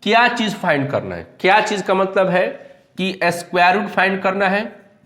क्या चीज फाइंड करना है, क्या चीज का मतलब है कि स्क्वायर रूट फाइंड करना है,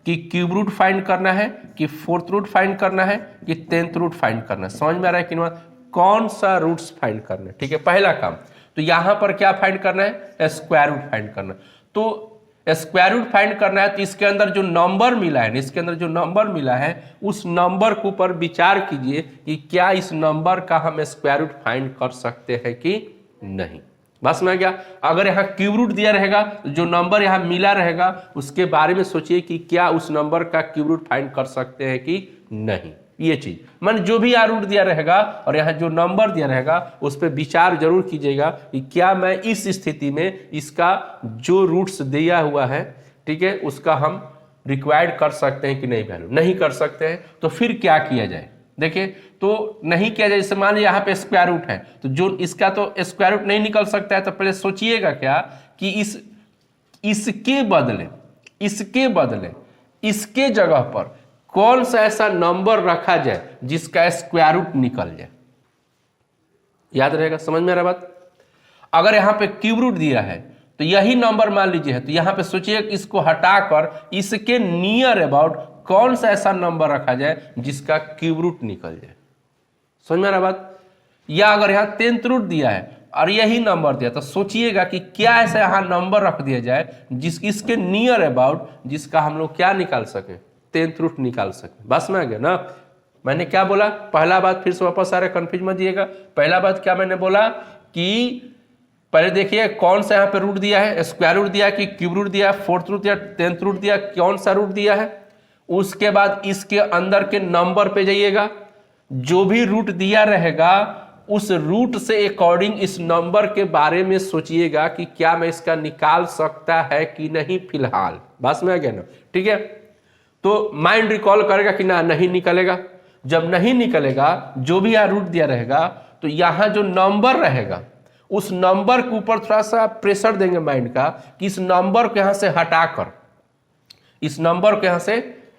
कि क्यूब रूट फाइंड करना है, कि फोर्थ रूट फाइंड करना है, कि 10th रूट फाइंड करना है। समझ में आ रहा है कि नहीं? कौन सा रूट्स फाइंड करना है, ठीक है, पहला काम। तो यहां पर क्या फाइंड करना है, स्क्वायर रूट फाइंड करना। तो स्क्वायर रूट फाइंड करना है तो इसके अंदर जो नंबर मिला है, इसके अंदर जो नंबर मिला है उस नंबर के ऊपर विचार कीजिए कि क्या इस नंबर का हम स्क्वायर रूट फाइंड कर सकते हैं कि नहीं। बस में गया। अगर यहाँ क्यूब रूट दिया रहेगा तो जो नंबर यहाँ मिला रहेगा उसके बारे में सोचिए कि क्या उस नंबर का क्यूब रूट फाइंड कर सकते हैं कि नहीं। ये चीज मान जो भी यहाँ रूट दिया रहेगा और यहाँ जो नंबर दिया रहेगा उस पर विचार जरूर कीजिएगा कि क्या मैं इस स्थिति में इसका जो रूट्स दिया हुआ है, ठीक है, उसका हम रिक्वायर्ड कर सकते हैं कि नहीं। वैल्यू नहीं कर सकते हैं तो फिर क्या किया जाए। देखिए तो नहीं किया जाए, जैसे मान लीजिए यहाँ पे स्क्वायर रूट है तो जो इसका तो स्क्वायर रूट नहीं निकल सकता है, तो पहले सोचिएगा क्या कि इसके बदले इसके जगह पर कौन सा ऐसा नंबर रखा जाए जिसका स्क्वायर रूट निकल जाए। याद रहेगा, समझ में आ रहा बात। अगर यहाँ पे क्यूब रूट दिया है तो यही नंबर मान लीजिए है, तो यहाँ पे सोचिए कि इसको हटाकर इसके नियर अबाउट कौन सा ऐसा नंबर रखा जाए जिसका क्यूब रूट निकल जाए। समझ में आ रहा बात। या अगर यहाँ 10th रूट दिया है और यही नंबर दिया तो सोचिएगा कि क्या ऐसा यहाँ नंबर रख दिया जाए इसके नियर अबाउट जिसका हम लोग क्या निकाल सके, 10th रूट निकाल सके। बस में आ गया ना। मैंने क्या बोला, पहला बात फिर से वापस आ रहा है, कंफ्यूज मत दिएगा। पहला बात क्या मैंने बोला कि पहले देखिए कौन सा यहाँ पे रूट दिया है, स्क्वायर रूट दिया कि क्यूब रूट दिया, फोर्थ रूट दिया, 10th रूट दिया, कौन सा रूट दिया है। उसके बाद इसके अंदर के नंबर पे जाइएगा, जो भी रूट दिया रहेगा उस रूट से अकॉर्डिंग इस नंबर के बारे में सोचिएगा कि क्या मैं इसका निकाल सकता है कि नहीं फिलहाल। बस में आ गया ना, ठीक है। तो माइंड रिकॉल करेगा कि ना नहीं निकलेगा। जब नहीं निकलेगा, जो भी यहाँ रूट दिया रहेगा तो यहाँ जो नंबर रहेगा उस नंबर के ऊपर थोड़ा सा प्रेशर देंगे माइंड का कि इस नंबर को यहाँ से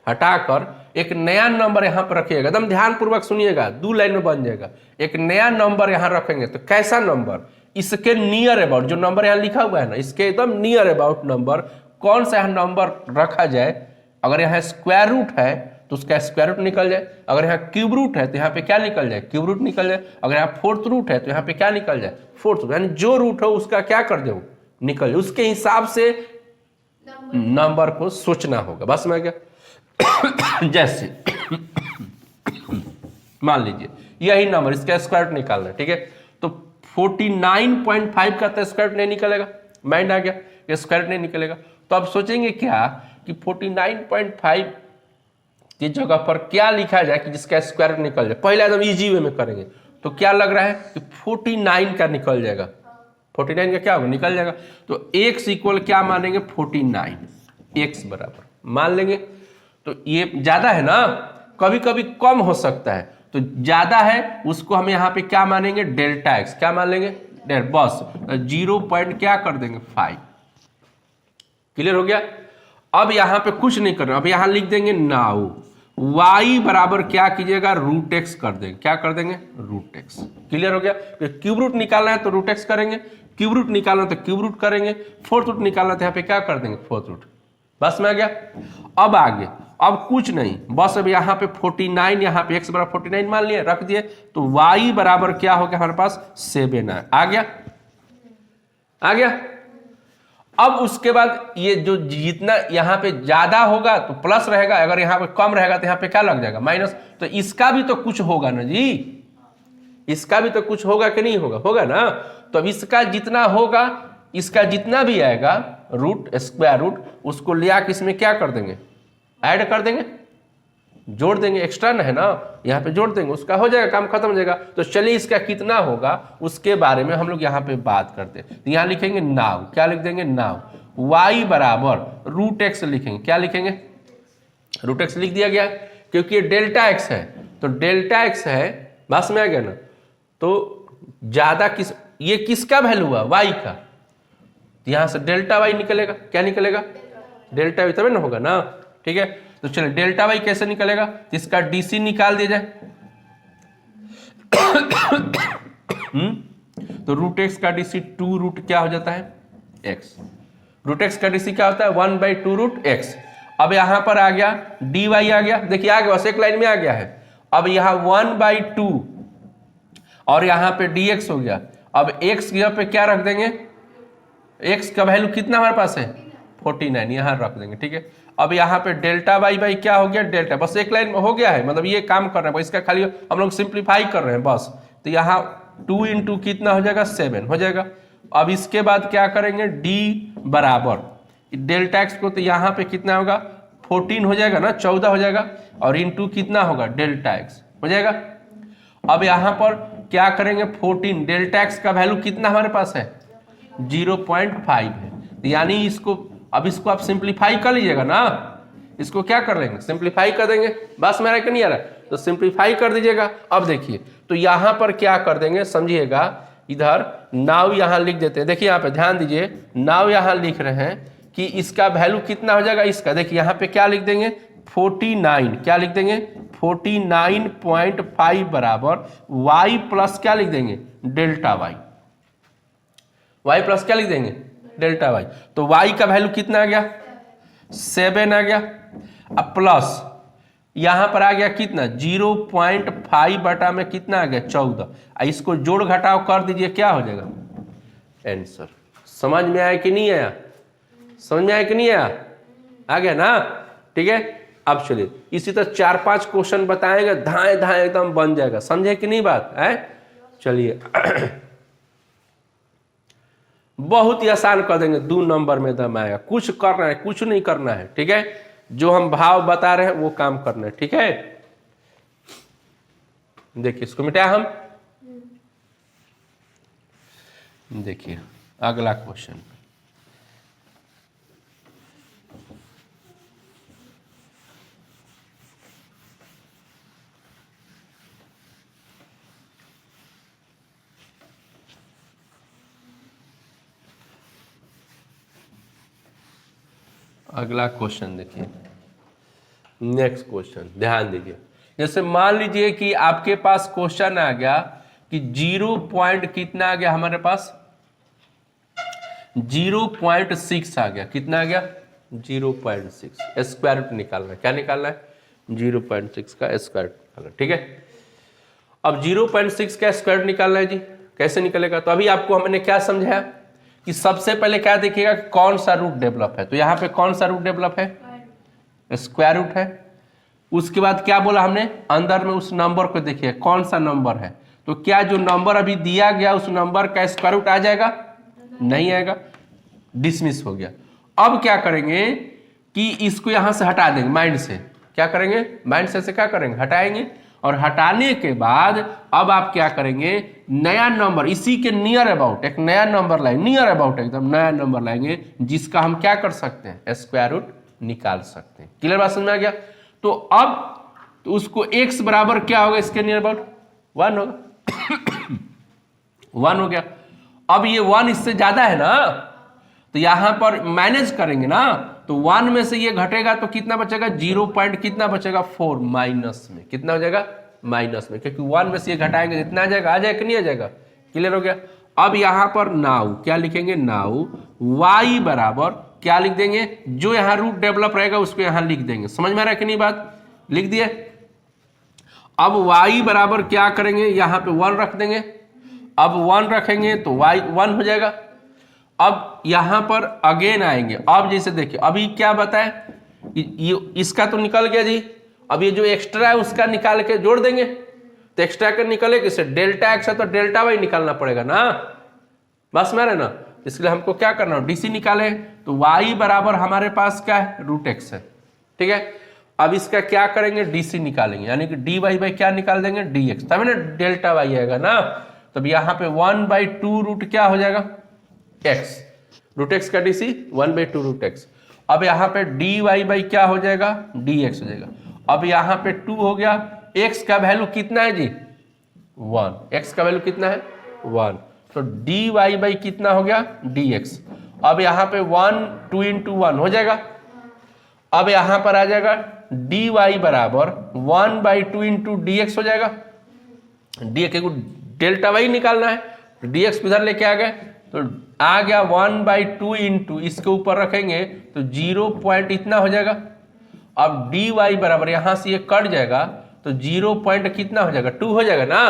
हटाकर एक नया नंबर यहाँ पर रखिएगा। एकदम ध्यान पूर्वक सुनिएगा, 2 लाइन में बन जाएगा। एक नया नंबर यहाँ रखेंगे तो कैसा नंबर, इसके नियर अबाउट जो नंबर यहाँ लिखा हुआ है ना, इसके एकदम नियर अबाउट नंबर कौन सा यहाँ नंबर रखा जाए। अगर यहाँ स्क्वायर रूट है तो उसका स्क्वायर रूट निकल जाए, अगर यहाँ क्यूब रूट है तो यहाँ पे क्या निकल जाए, क्यूब रूट निकल जाए, अगर यहाँ फोर्थ रूट है तो यहाँ पे क्या निकल जाए, फोर्थ रूट। यानी जो रूट हो उसका क्या कर दो, निकल जाए। उसके हिसाब से नंबर को सोचना होगा। बस में क्या जैसे मान लीजिए यही नंबर, इसका स्क्वायर रूट निकालना है, ठीक है। तो 49.5 का तो स्क्वायर रूट नहीं निकलेगा, माइंड आ गया, स्क्वायर रूट नहीं निकलेगा। तो अब सोचेंगे क्या कि 49.5 की जगह पर क्या लिखा जाए कि जिसका स्क्वायर रूट निकल जाए। पहले एकदम इजी वे में करेंगे तो क्या लग रहा है कि 49 का निकल जाएगा। 49 का क्या होगा, निकल जाएगा। तो x इक्वल क्या मानेंगे, 49, x बराबर मान लेंगे। तो ये ज्यादा है ना, कभी कभी कम हो सकता है, तो ज्यादा है उसको हम यहाँ पे क्या मानेंगे, डेल्टा x। क्या मान लेंगे, बस 0 पॉइंट क्या कर देंगे, 5। क्लियर हो गया। अब यहाँ पे कुछ नहीं करना, अब यहाँ लिख देंगे नाउ y बराबर क्या कीजिएगा, रूट एक्स कर देंगे। क्या कर देंगे, रूट एक्स। क्लियर हो गया। क्यूब रूट निकालना है तो रूट एक्स करेंगे, क्यूब रूट निकालना तो क्यूब रूट करेंगे, फोर्थ रूट निकालना तो यहाँ पे क्या कर देंगे, फोर्थ रूट। बस में आ गया। अब आगे अब कुछ नहीं, बस अब यहाँ पे 49, यहाँ पे x बराबर 49 मान लिए, रख दिए। तो y बराबर क्या हो गया हमारे पास, 7 आ गया। अब उसके बाद ये जो जितना यहाँ पे ज्यादा होगा तो प्लस रहेगा, अगर यहाँ पे कम रहेगा तो यहाँ पे क्या लग जाएगा, माइनस। तो इसका भी तो कुछ होगा ना जी, इसका भी तो कुछ होगा कि नहीं होगा, होगा ना। तो अब इसका जितना होगा, इसका जितना भी आएगा रूट, स्क्वायर रूट, उसको लिया के इसमें क्या कर देंगे, ऐड कर देंगे, जोड़ देंगे। एक्स्ट्रा ना है ना, यहाँ पे जोड़ देंगे, उसका हो जाएगा, काम खत्म हो जाएगा। तो चलिए इसका कितना होगा उसके बारे में हम लोग यहाँ पे बात करते हैं। तो यहाँ लिखेंगे नाउ, क्या लिख देंगे, नाउ y बराबर रूट एक्स लिखेंगे। क्या लिखेंगे, रूट एक्स लिख दिया गया, क्योंकि ये डेल्टा एक्स है। तो डेल्टा एक्स है, बस में आ गया ना। तो ज्यादा ये किसका वैल्यू हुआ, y का। तो यहाँ से डेल्टा वाई निकलेगा। क्या निकलेगा, डेल्टा वाई, तभी ना होगा ना, ठीक है। तो चलिए डेल्टा वाई कैसे निकलेगा, इसका डीसी निकाल दिया जाए। तो रूट एक्स का डीसी 2 रूट क्या हो जाता है एक्स। रूट एक्स का डीसी क्या होता है 1/2 रूट एक्स। अब यहां पर आ गया dy आ गया, देखिए आ गया, बस एक लाइन में आ गया है। अब यहाँ 1/2 और यहाँ पे dx हो गया। अब x की जगह पे क्या रख देंगे, x का वैल्यू कितना हमारे पास है 49, यहाँ रख देंगे, ठीक है। अब यहाँ पे डेल्टा वाई बाई क्या हो गया डेल्टा, बस एक लाइन में हो गया है, मतलब ये काम कर रहे हैं, इसका खाली हम लोग सिंप्लीफाई कर रहे हैं बस। तो यहाँ 2 इंटू कितना हो जाएगा 7 हो जाएगा। अब इसके बाद क्या करेंगे d बराबर डेल्टा एक्स को, तो यहाँ पे कितना होगा 14 हो जाएगा ना, 14 हो जाएगा, और इंटू कितना होगा डेल्टा एक्स हो जाएगा। अब यहाँ पर क्या करेंगे 14, डेल्टा एक्स का वैल्यू कितना हमारे पास है 0.5 है, यानी इसको अब इसको आप सिंप्लीफाई कर लीजिएगा ना, इसको क्या कर लेंगे सिंप्लीफाई कर देंगे, बस मेरा क्यों नहीं आ रहा है, तो सिंप्लीफाई कर दीजिएगा। अब देखिए तो यहाँ पर क्या कर देंगे समझिएगा, इधर नाउ यहाँ लिख देते हैं, देखिए यहाँ पे ध्यान दीजिए, नाउ यहाँ लिख रहे हैं कि इसका वैल्यू कितना हो जाएगा इसका, देखिए यहाँ पे क्या लिख देंगे 49, क्या लिख देंगे 49.5 बराबर y प्लस क्या लिख देंगे डेल्टा वाई, y प्लस क्या लिख देंगे डेल्टा वाई। तो y का वैल्यू कितना आ गया 7 आ गया, अब प्लस यहां पर आ गया कितना 0.5 बटा में कितना आ गया 14, इसको जोड़ घटाव कर दीजिए क्या हो जाएगा आंसर। समझ में आया कि नहीं आया, समझ में आया कि नहीं आया, आ गया ना, ठीक है। अब चलिए इसी तरह 4-5 क्वेश्चन बताएंगे, धाए धाए एकदम बन जाएगा, समझे कि नहीं बात है। चलिए बहुत ही आसान कर देंगे, 2 नंबर में दम आएगा, कुछ करना है कुछ नहीं करना है, ठीक है, जो हम भाव बता रहे हैं वो काम करना है, ठीक है। देखिए इसको मिटाया हम, देखिए अगला क्वेश्चन, अगला क्वेश्चन देखिए, नेक्स्ट क्वेश्चन ध्यान दीजिए। जैसे मान लीजिए कि आपके पास क्वेश्चन आ गया कि 0 पॉइंट कितना आ गया हमारे पास 0.6 आ गया, कितना आ गया 0.6, स्क्वायर रूट निकालना है, क्या निकालना है 0.6 का स्क्वायर रूट निकालना, ठीक है। अब 0.6 का स्क्वायर रूट निकालना है जी, कैसे निकलेगा, तो अभी आपको हमने क्या समझाया कि सबसे पहले क्या देखिएगा कौन सा रूट डेवलप है, तो यहाँ पे कौन सा रूट डेवलप है स्क्वायर रूट है। उसके बाद क्या बोला हमने अंदर में उस नंबर को देखिए कौन सा नंबर है, तो क्या जो नंबर अभी दिया गया उस नंबर का स्क्वायर रूट आ जाएगा, नहीं आएगा, डिसमिस हो गया। अब क्या करेंगे कि इसको यहां से हटा देंगे माइंड से, क्या करेंगे माइंड से क्या करेंगे हटाएंगे, और हटाने के बाद अब आप क्या करेंगे नया नंबर इसी के नियर अबाउट एक नया नंबर लाएंगे, नियर अबाउट एकदम नया नंबर लाएंगे जिसका हम क्या कर सकते हैं स्क्वायर रूट निकाल सकते हैं। क्लियर बात समझ में आ गया। तो अब तो उसको x बराबर क्या होगा इसके नियर अबाउट 1 होगा 1 हो गया। अब ये 1 इससे ज्यादा है ना, तो यहां पर मैनेज करेंगे ना, तो 1 में से ये घटेगा तो कितना बचेगा 0 पॉइंट कितना बचेगा 4 माइनस में, कितना हो जाएगा माइनस में, क्योंकि 1 में से ये घटाएंगे जितना आ जाएगा कि नहीं आ जाएगा। क्लियर हो गया। अब यहां पर नाउ क्या लिखेंगे, नाउ y बराबर क्या लिख देंगे, जो यहां रूट डेवलप रहेगा उसको यहां लिख देंगे। समझ में आ रहा है कि नहीं बात, लिख दिए। अब y बराबर क्या करेंगे, यहां पे 1 रख देंगे, अब 1 रखेंगे तो y 1 हो जाएगा। अब यहां पर अगेन आएंगे, अब जैसे देखिए अभी क्या बताए ये इसका तो निकल गया जी, अब ये जो एक्स्ट्रा है उसका निकाल के जोड़ देंगे, तो एक्स्ट्रा का निकले किसे डेल्टा एक्स है तो डेल्टा वाई निकालना पड़ेगा ना, बस मेरे ना, इसलिए हमको क्या करना है डीसी निकाले, तो y बराबर हमारे पास क्या है रूट एक्स है, ठीक है। अब इसका क्या करेंगे डीसी निकालेंगे, यानी कि डी वाई बाई क्या निकाल देंगे डी एक्स, तभी ना डेल्टा वाई आएगा ना। तब यहाँ पे 1/2 रूट क्या हो जाएगा एक्स, रूट एक्स का डीसी 1/2 रूट एक्स। अब यहाँ पे डी वाई बाई क्या हो जाएगा डी एक्स हो जाएगा। अब यहाँ पे 2 हो गया, एक्स का वैल्यू कितना है जी 1, एक्स का वैल्यू कितना है 1, तो डी वाई बाई कितना हो गया डी एक्स। अब यहाँ पे 1 2 इंटू 1 हो जाएगा। अब यहाँ पर आ जाएगा डी वाई बराबर 1/2 इंटू डी एक्स हो जाएगा, डी एक्स को डेल्टा वाई निकालना है, dx इधर लेके आ गए तो आ गया 1/2 इंटू इसके ऊपर रखेंगे तो 0 पॉइंट इतना हो जाएगा। अब dy बराबर यहां से ये कट जाएगा तो 0 पॉइंट कितना हो जाएगा 2 हो जाएगा ना।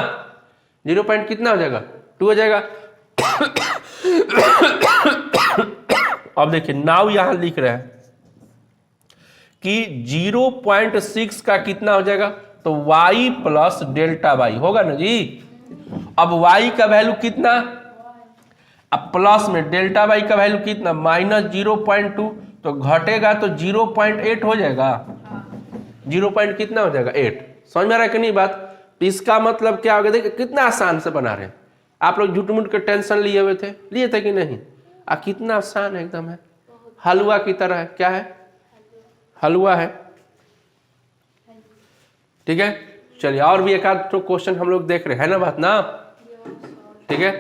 0 पॉइंट कितना हो जाएगा 2 हो जाएगा। अब देखिए नाउ यहां लिख रहे हैं कि 0.6 का कितना हो जाएगा तो y प्लस डेल्टा y होगा ना जी। अब y का वैल्यू कितना, अब प्लस में डेल्टा y का वैल्यू कितना -0.2 तो घटेगा तो 0.8 हो जाएगा। 0 पॉइंट कितना हो जाएगा 8। समझ में आ रहा है कि नहीं बात। तो इसका मतलब क्या होगा, देखिए कितना आसान से बना रहे हैं आप लोग। झूठ मूठ के टेंशन लिए हुए थे, लिए थे कि नहीं। कितना आसान है एकदम है, हलवा की तरह है। क्या है, हलवा है। ठीक है चलिए और भी एक आध तो क्वेश्चन हम लोग देख रहे हैं ना बात ना। ठीक है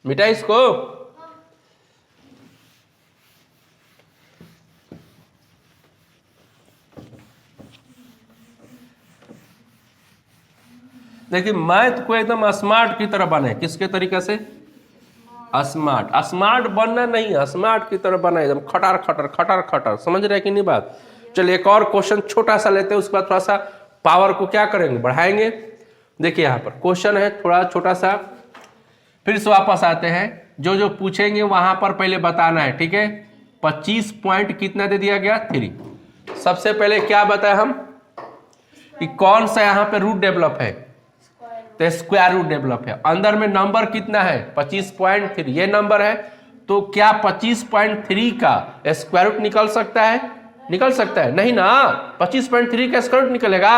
मिटा इसको। देखिए मैथ को एकदम स्मार्ट की तरह बने। किसके तरीके से, स्मार्ट। स्मार्ट बनना नहीं, स्मार्ट की तरह बना एकदम खटर खटर खटर खटर। समझ रहे कि नहीं बात। चलिए एक और क्वेश्चन छोटा सा लेते हैं, उसके बाद थोड़ा सा पावर को क्या करेंगे बढ़ाएंगे। देखिए यहाँ पर क्वेश्चन है थोड़ा छोटा सा, फिर से वापस आते हैं। जो जो पूछेंगे वहां पर पहले बताना है। ठीक है 25 पॉइंट कितना दे दिया गया 3। सबसे पहले क्या बताया हम कि कौन सा यहाँ पे रूट डेवलप है तो स्क्वायर रूट डेवलप है। अंदर में नंबर कितना है 25.3 ये नंबर है। तो क्या 25.3 का स्क्वायर रूट निकल सकता है, निकल सकता है नहीं ना। 25.3 का स्क्वायर रूट निकलेगा,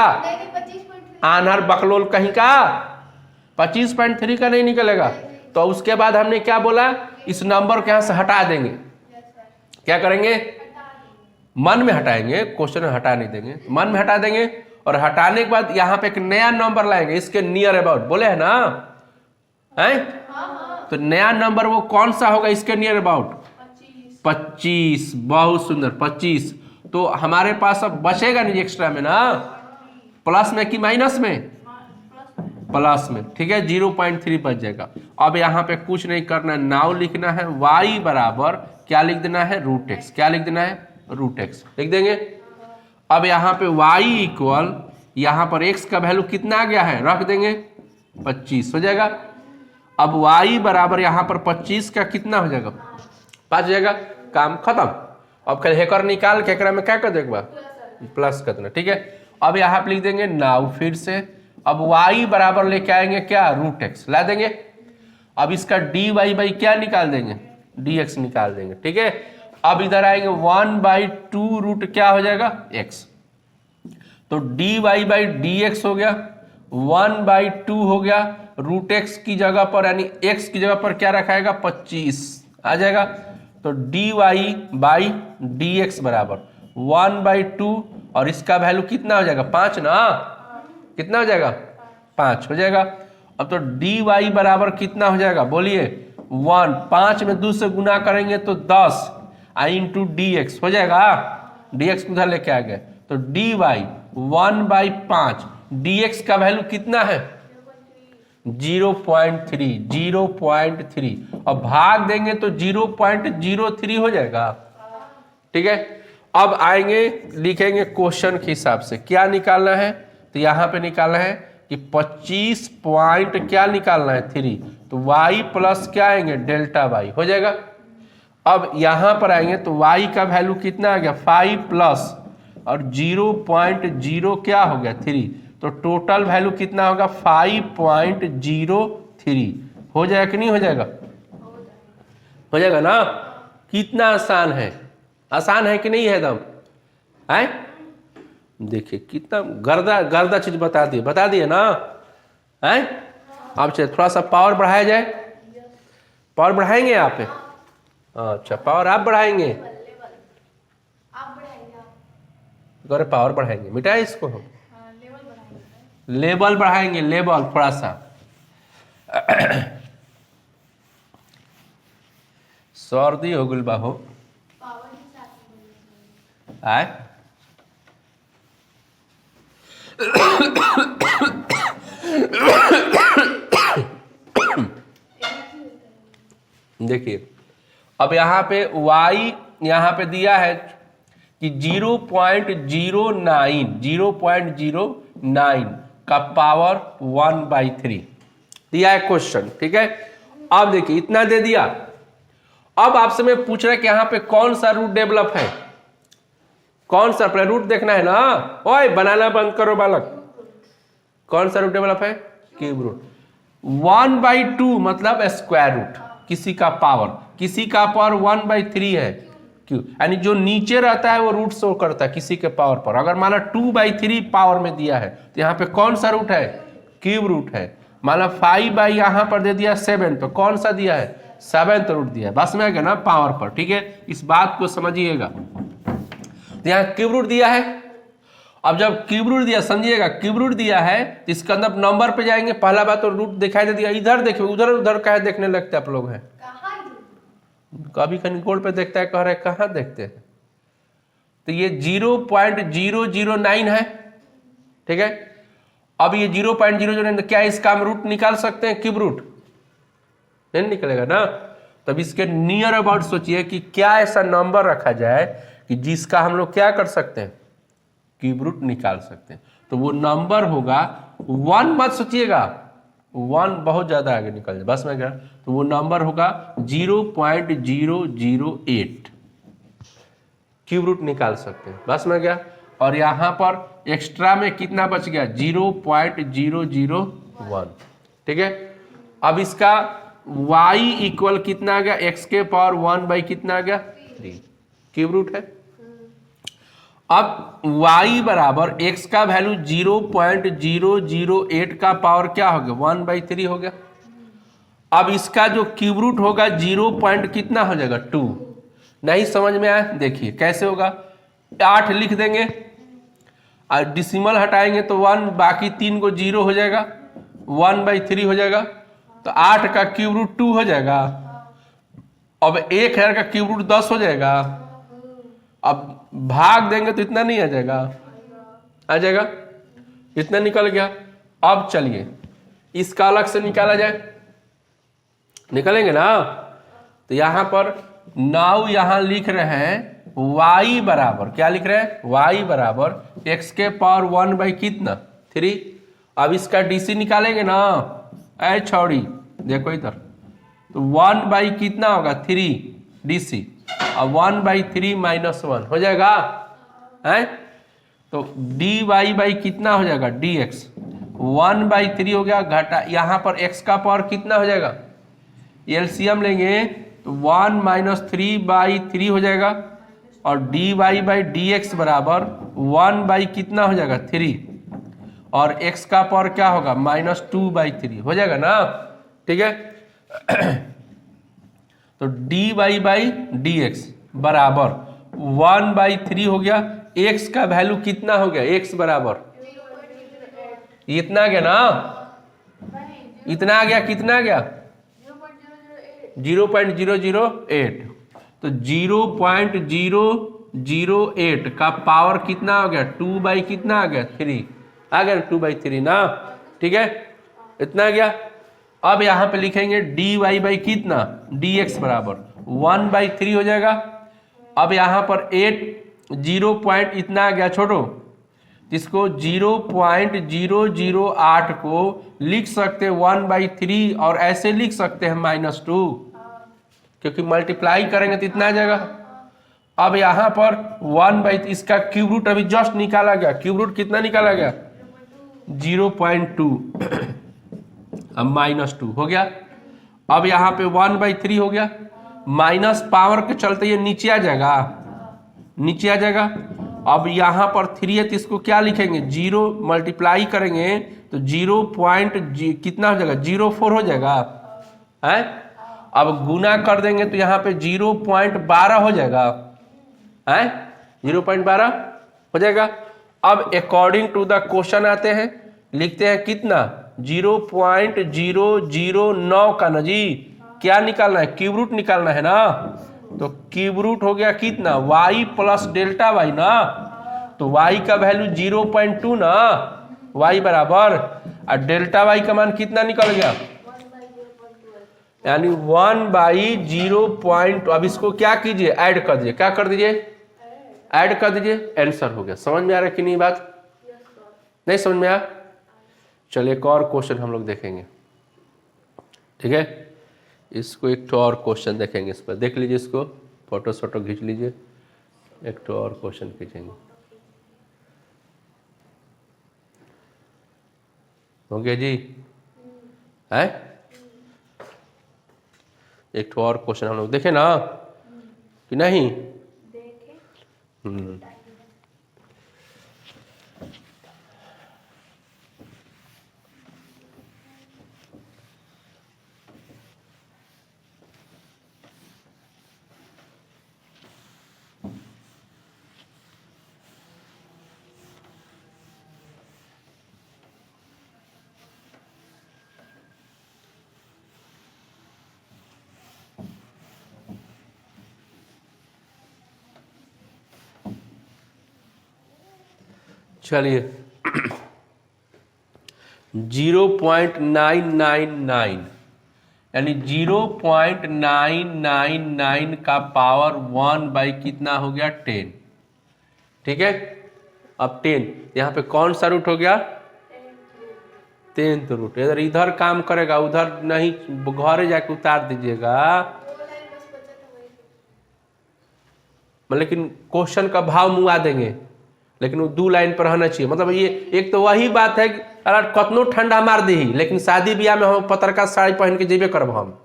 आनहर बकलोल कहीं का 25.3 का नहीं निकलेगा। तो उसके बाद हमने क्या बोला, इस नंबर को यहां से हटा देंगे। क्या करेंगे, मन में हटाएंगे, क्वेश्चन में हटा नहीं देंगे, मन में हटा देंगे। और हटाने के बाद यहां पे एक नया नंबर लाएंगे इसके नियर अबाउट, बोले है ना है? तो नया नंबर वो कौन सा होगा इसके नियर अबाउट 25। बहुत सुंदर 25। तो हमारे पास अब बचेगा नहीं एक्स्ट्रा में ना, प्लस में कि माइनस में, प्लस में। ठीक है 0.3 बच जाएगा। अब यहाँ पे कुछ नहीं करना है, नाउ लिखना है y बराबर क्या लिख देना है √x। क्या लिख देना है √x लिख देंगे। अब यहाँ पे y इक्वल यहाँ पर x का वैल्यू कितना आ गया है रख देंगे 25 हो जाएगा। अब y बराबर यहाँ पर 25 का कितना हो जाएगा 5 हो जाएगा, काम खत्म। अब कल हेकर निकाल के एकरा में क्या कर देगा प्लस कर देना। ठीक है अब यहाँ पे लिख देंगे नाउ फिर से। अब y बराबर लेके आएंगे क्या √x ला देंगे। अब इसका dy बाई क्या निकाल देंगे dx निकाल देंगे। ठीक है अब इधर आएंगे 1/2 रूट क्या हो जाएगा x। तो dy बाई dx हो गया 1/2 हो गया। √x की जगह पर यानी x की जगह पर क्या रखाएगा 25 आ जाएगा। तो dy बाई dx बराबर 1/2 और इसका वैल्यू कितना हो जाएगा 5 ना, कितना हो जाएगा 5 हो जाएगा। अब तो dy बराबर कितना हो जाएगा बोलिए 1, 5 में 2 से गुना करेंगे तो 10 इंटू dx हो जाएगा। dx उधर लेके आ गए तो dy 1/5 dx का वैल्यू कितना है 0.3 0.3। अब भाग देंगे तो 0.03 हो जाएगा। ठीक है अब आएंगे लिखेंगे क्वेश्चन के हिसाब से क्या निकालना है। तो यहां पे निकालना है कि 25 पॉइंट क्या निकालना है 3। तो y प्लस क्या आएंगे डेल्टा y हो जाएगा। अब यहां पर आएंगे तो y का वैल्यू कितना आ गया 5 प्लस और 0.0 क्या हो गया 3। तो टोटल वैल्यू कितना होगा 5.03 हो जाएगा कि नहीं हो जाएगा, हो जाएगा ना। कितना आसान है, आसान है कि नहीं है एकदम है। देखिए कितना गर्दा गर्दा चीज बता दिए ना है। अब चलिए थोड़ा सा पावर बढ़ाया जाए, पावर बढ़ाएंगे आप पे। अच्छा पावर आप बढ़ाएंगे, अरे पावर बढ़ाएंगे मिटाए इसको हम लेवल बढ़ाएंगे, लेवल थोड़ा सा। सर्दी हो गई बाहो आए। देखिए अब यहाँ पे y यहाँ पे दिया है कि 0.09 का पावर 1/3 दिया है क्वेश्चन, ठीक है। अब देखिए इतना दे दिया। अब आपसे मैं पूछ रहा कि यहाँ पे कौन सा रूट डेवलप है, कौन सा, अपना रूट देखना है ना। ओए बनाना बंद करो बालक। कौन सा रूट डेवलप है? Cube root. 1/2 मतलब स्क्वायर रूट, किसी का पावर 1/3 है क्यों, यानी जो नीचे रहता है वो रूट शो करता है किसी के पावर पर। अगर माना 2/3 पावर में दिया है तो यहाँ पे कौन सा रूट है? क्यूब रूट है। माना 5 यहाँ पर दे दिया 7, तो कौन सा दिया है? 7th रूट दिया है। बस में आ गया ना पावर पर, ठीक है। इस बात को समझिएगा। तो यहाँ क्यूब रूट दिया है। अब जब क्यूब रूट दिया, समझिएगा क्यूब रूट दिया है तो इसके अंदर नंबर पे जाएंगे। पहला बात तो रूट दिखाई दे दिया, इधर देखिए, उधर उधर कहे देखने लगते आप लोग हैं। कभी कहीं गोल पे देखता है, कह रहे कहाँ देखते हैं। तो ये 0.009 है, ठीक है। अब ये 0.009, क्या इसका हम रूट निकाल सकते हैं? क्यूब रूट नहीं निकलेगा ना। तब इसके नियर अबाउट सोचिए कि क्या ऐसा नंबर रखा जाए कि जिसका हम लोग क्या कर सकते हैं? क्यूब रूट निकाल सकते हैं। तो वो नंबर होगा 1, मत सोचिएगा 1 बहुत ज्यादा आगे निकल जाए, बस में गया। तो वो नंबर होगा 0.008 क्यूब रूट निकाल सकते हैं, बस में गया। और यहां पर एक्स्ट्रा में कितना बच गया? 0.001, ठीक है। अब इसका y इक्वल कितना आ गया? x के पावर 1 कितना आ गया? 3 क्यूब रूट है। अब y बराबर x का वैल्यू 0.008 का पावर क्या हो गया? 1/3 हो गया। अब इसका जो क्यूब रूट होगा 0 पॉइंट कितना हो जाएगा? 2। नहीं समझ में आया? देखिए कैसे होगा। 8 लिख देंगे और डिसिमल हटाएंगे तो 1, बाकी 3 को 0 हो जाएगा, 1/3 हो जाएगा। तो 8 का क्यूब रूट 2 हो जाएगा। अब 1000 का क्यूब रूट 10 हो जाएगा। अब भाग देंगे तो इतना नहीं आ जाएगा, आ जाएगा, इतना निकल गया। अब चलिए इसका अलग से निकाला जाए, निकलेंगे ना। तो यहां पर नाउ यहां लिख रहे हैं y बराबर, क्या लिख रहे हैं? y बराबर x के पावर 1 कितना? 3। अब इसका डीसी निकालेंगे ना। ऐ छौड़ी देखो इधर, तो 1 कितना होगा? 3 डीसी, और 1/3 -1 हो जाएगा है। तो dy कितना हो जाएगा? dx 1/3 हो गया, घटा यहाँ पर x का पावर कितना हो जाएगा? एलसीएम लेंगे तो 1 - 3/3 हो जाएगा। और dy/dx बराबर 1 कितना हो जाएगा? 3, और x का पावर क्या होगा? -2/3 हो जाएगा ना, ठीक है। तो dy/dx बराबर 1/3 हो गया। x का वैल्यू कितना हो गया? x बराबर इतना आ गया ना, इतना आ गया, कितना आ गया? 0.008। तो 0.008 का पावर कितना हो गया? 2 कितना आ गया? 3 आ गया, 2/3 ना, ठीक है, इतना आ गया। अब यहां पे लिखेंगे dy कितना? dx बराबर 1/3 हो जाएगा। अब यहां पर 0 पॉइंट इतना आ गया छोटो, जिसको 0.008 को लिख सकते हैं 1/3, और ऐसे लिख सकते हैं -2, क्योंकि मल्टीप्लाई करेंगे तो इतना आ जाएगा। अब यहां पर 1/, इसका क्यूब रूट अभी जस्ट निकाला गया। क्यूब रूट कितना निकाला गया? 0.2, अब -2 हो गया। अब यहां पे 1/3 हो गया, माइनस पावर के चलते ये नीचे आ जाएगा, नीचे आ जाएगा। अब यहां पर 3 है तो इसको क्या लिखेंगे? 0 मल्टीप्लाई करेंगे तो 0 पॉइंट कितना हो जाएगा? 0.4 हो जाएगा है। अब गुना कर देंगे तो यहाँ पे 0.12 हो जाएगा है, 0.12 हो जाएगा। अब अकॉर्डिंग टू द क्वेश्चन आते हैं, लिखते हैं कितना? 0.009 का ना जी, क्या निकालना है? क्यूब रूट निकालना है ना। तो क्यूब रूट हो गया कितना? y प्लस डेल्टा y ना। तो y का वैल्यू 0.2 ना, y बराबर, और डेल्टा वाई का मान कितना निकल गया, यानी 1/0. अब इसको क्या कीजिए, ऐड कर दीजिए. क्या कर दीजिए, ऐड कर दीजिए. आंसर हो गया. समझ में आ रहा है कि नहीं बात? नहीं समझ में आया? चलिए एक और क्वेश्चन हम लोग देखेंगे. ठीक है, इसको एक तो और क्वेश्चन देखेंगे. इस पर देख लीजिए, इसको फोटो शोटो खींच लीजिए. एक तो और क्वेश्चन खींचेंगे. हो गया जी? है एक तो और क्वेश्चन हम लोग देखे ना कि नहीं? चलिए 0.999 यानी 0.999 का पावर 1 कितना हो गया, 10. ठीक है, अब 10 यहाँ पे कौन सा रूट हो गया, 10th रूट. इधर इधर काम करेगा, उधर नहीं, घरे जाके उतार दीजिएगा. लेकिन क्वेश्चन का भाव मुआ देंगे, लेकिन वो 2 लाइन पर रहना चाहिए. मतलब ये एक तो वही बात है कि अरे कतनो ठंडा मार दी, लेकिन शादी ब्याह में हम पत्रकार साड़ी पहन के जेबे करब. हम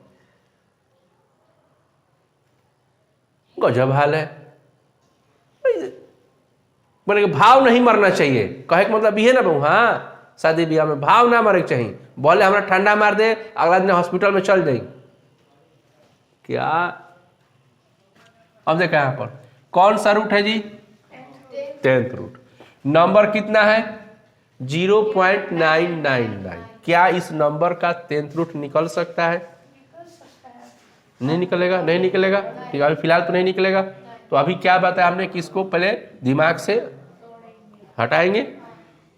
गजब हाल है. बोले भाव नहीं मरना चाहिए, कहे का मतलब ये ना बहु. हाँ, शादी ब्याह में भाव ना मरे चाहिए. बोले हमरा ठंडा मार दे, अगला दिन हॉस्पिटल में चल जाए क्या. अब देखा यहाँ पर कौन सा रूट है जी, 10th रूट. नंबर कितना है, 0.999. क्या इस नंबर का 10th रूट निकल सकता है? नहीं निकलेगा, नहीं निकलेगा. ठीक है, अभी फिलहाल तो नहीं निकलेगा. तो अभी क्या बताया हमने कि इसको पहले दिमाग से हटाएंगे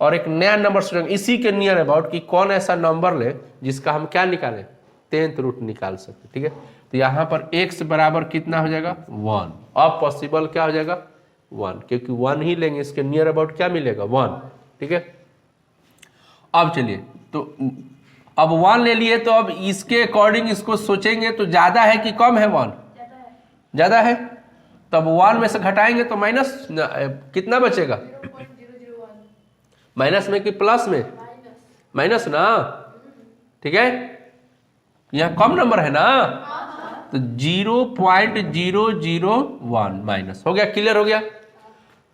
और एक नया नंबर सोचेंगे इसी के नियर अबाउट कि कौन ऐसा नंबर ले जिसका हम क्या निकालें, 10th रूट निकाल सकते. ठीक है, तो यहाँ पर x बराबर कितना हो जाएगा, 1. अब पॉसिबल क्या हो जाएगा, 1, क्योंकि 1 ही लेंगे, इसके नियर अबाउट क्या मिलेगा, 1. ठीक है, अब चलिए तो अब 1 ले लिए, तो अब इसके अकॉर्डिंग इसको सोचेंगे तो ज्यादा है कि कम है, 1 ज्यादा है. तब 1 में से घटाएंगे तो माइनस कितना बचेगा, माइनस में कि प्लस में, माइनस ना. ठीक है, यहाँ कम नंबर है ना, तो 0.001 माइनस हो गया. क्लियर हो गया.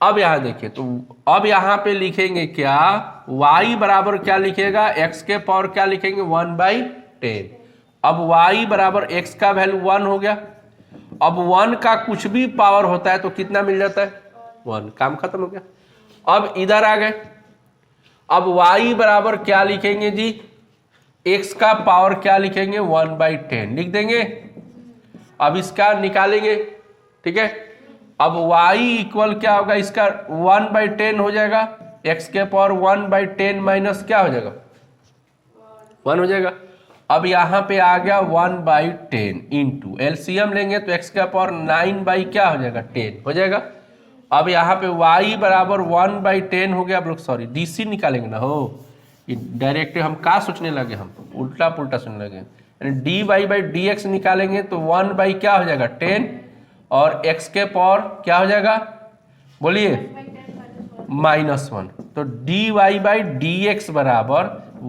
अब यहां देखिए, तो अब यहां पे लिखेंगे क्या, y बराबर क्या लिखेगा, x के पावर क्या लिखेंगे, 1/10. अब y बराबर x का वैल्यू 1 हो गया. अब 1 का कुछ भी पावर होता है तो कितना मिल जाता है, 1. काम खत्म हो गया. अब इधर आ गए, अब y बराबर क्या लिखेंगे जी, x का पावर क्या लिखेंगे, 1/10 लिख देंगे. अब इसका निकालेंगे. ठीक है, अब y इक्वल क्या होगा, इसका 1/10 हो जाएगा. x के पावर 1/10 माइनस क्या हो जाएगा, 1 हो जाएगा. अब यहाँ पे आ गया 1/10 इंटू एलसीएम लेंगे तो x का पावर 9 क्या हो जाएगा, 10 हो जाएगा. अब यहाँ पे y बराबर 1/10 हो गया. अब लोग सॉरी डीसी निकालेंगे ना, हो डायरेक्ट हम क्या सोचने लगे, हम उल्टा पुल्टा सोचने लगे. यानी dy/dx निकालेंगे तो 1 क्या हो जाएगा, 10, और x के पावर क्या हो जाएगा, बोलिए, -1. तो dy/dx बराबर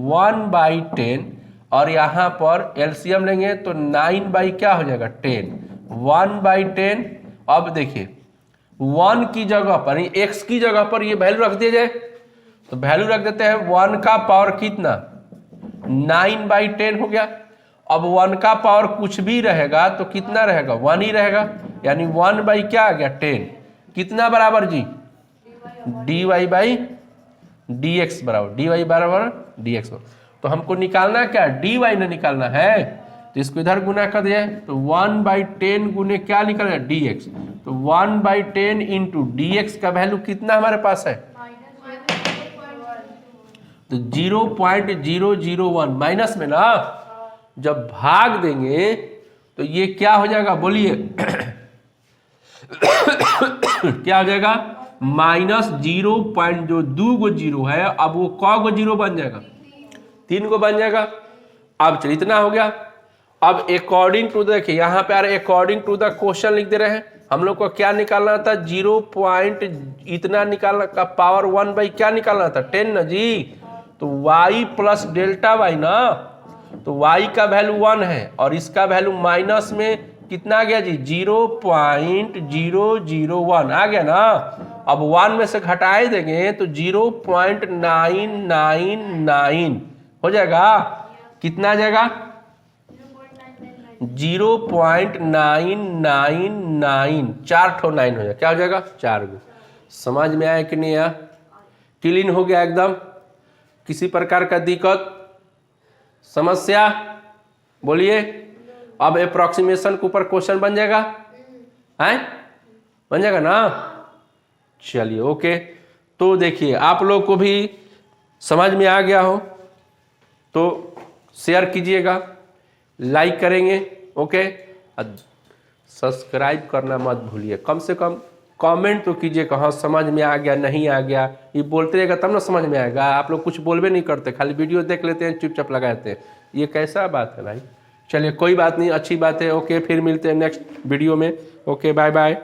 1/10, और यहाँ पर एलसीएम लेंगे तो 9 क्या हो जाएगा, 10. 1/10. अब देखिए 1 की जगह पर, x की जगह पर ये वैल्यू रख दिया जाए, तो वैल्यू रख देते हैं. 1 का पावर कितना, 9/10 हो गया. अब 1 का पावर कुछ भी रहेगा तो कितना रहेगा, 1 ही रहेगा. यानी 1 क्या आ गया, 10. कितना बराबर जी, dy/dx बराबर, dy बराबर dx. तो हमको निकालना क्या, dy ना निकालना है, तो इसको इधर गुना कर दिया तो 1/10 गुने क्या निकलेगा, dx. तो 1/10 इंटू dx का वैल्यू कितना हमारे पास है, तो 0.001 माइनस में ना जब भाग देंगे तो ये क्या हो जाएगा बोलिए क्या हो जाएगा माइनस 0 पॉइंट जो 2 गो जीरो है अब वो क गो जीरो बन जाएगा 3 गो बन जाएगा। अब चलिए इतना हो गया। अब अकॉर्डिंग टू देखिए यहाँ पे आ रहा है अकॉर्डिंग टू द क्वेश्चन लिख दे रहे हैं। हम लोग को क्या निकालना था 0 पॉइंट इतना निकालना का पावर 1 बाई क्या निकालना था 10 ना जी। तो y प्लस डेल्टा वाई ना तो y का वैल्यू 1 है और इसका वैल्यू माइनस में कितना आ गया जी 0.001 आ गया ना। अब 1 में से घटाए देंगे तो 0.999 हो जाएगा। कितना आ जाएगा 0.999 4 ठो 9 हो जाएगा। क्या हो जाएगा 4 गो। समझ में आया कि नहीं आया क्लीन हो गया एकदम। किसी प्रकार का दिक्कत समस्या बोलिए। अब अप्रोक्सीमेशन के ऊपर क्वेश्चन बन जाएगा है बन जाएगा ना। चलिए ओके। तो देखिए आप लोग को भी समझ में आ गया हो तो शेयर कीजिएगा लाइक करेंगे ओके। सब्सक्राइब करना मत भूलिए। कम से कम कमेंट तो कीजिए कि हाँ समझ में आ गया नहीं आ गया। ये बोलते रहेगा तब ना समझ में आएगा। आप लोग कुछ बोलबे नहीं करते खाली वीडियो देख लेते हैं चुपचाप लगाते हैं। ये कैसा बात है भाई। चलिए कोई बात नहीं अच्छी बात है ओके। फिर मिलते हैं नेक्स्ट वीडियो में ओके बाय बाय।